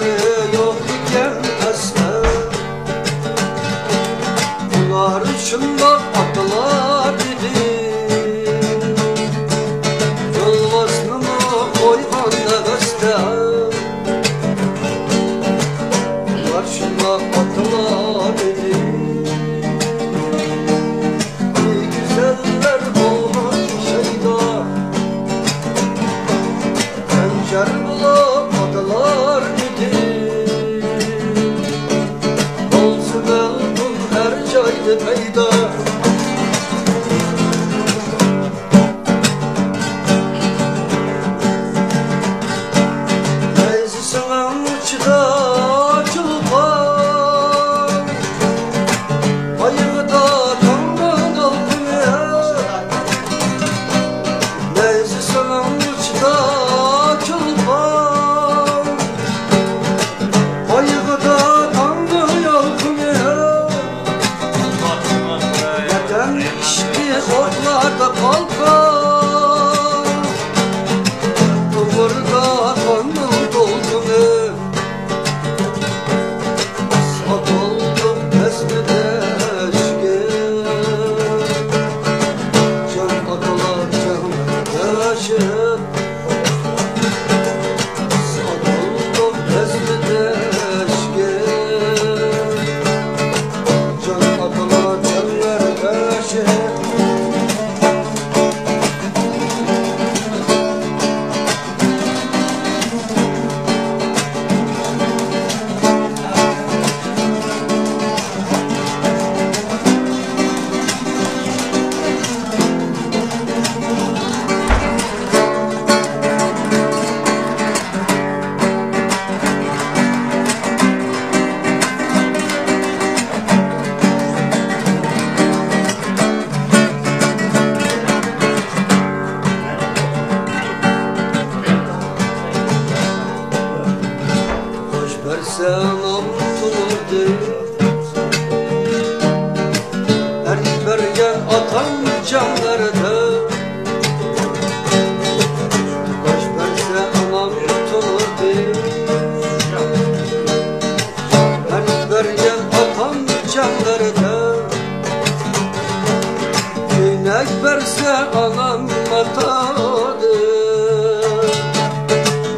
Gözleri yok iken asla bunlar için bak attılar dedi. Yolvasını koygan nefeste bunlar için bak attılar dedi. Bir güzeller olmak şeyda pencer bulamadılar dedi. Olsun oldum her caydı peyda. Neyse sana uçda çılpan ayıda kandan oldum ya. Neyse sana uçda çılpan ayıda kandan oldum ya. Neden işte otlarda kalkan Umurda kanım doldu ne Sat oldum esmede eşke Can atalar can yaşır Sat oldum esmede eşke Can atalar can yaşır Versem tutulurdu Erik bergen atan canlarda Baş verse anam tutulurdu Erik bergen atan canlarda Günek verse anam atadı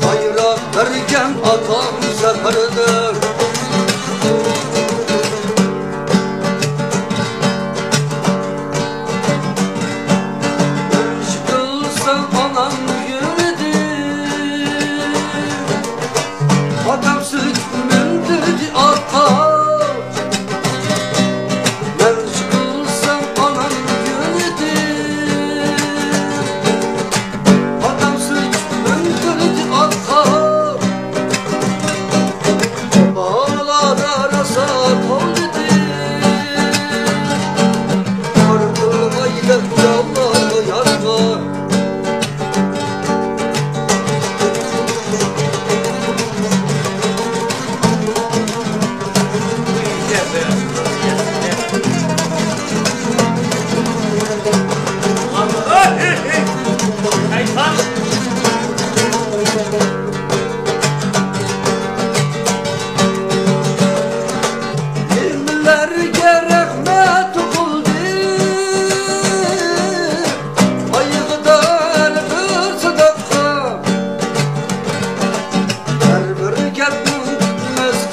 Bayrak bergen atam zaferdir Ben çıkılsam anam yürüdü Adam süt mendildi ata Ben çıkılsam anam yürüdü Adam süt mendildi ata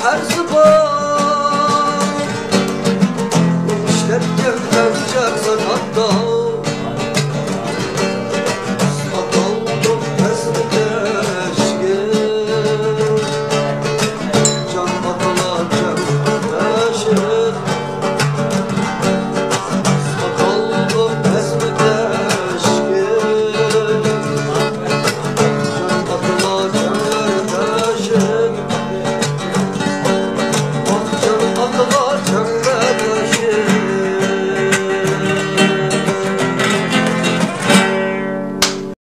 Her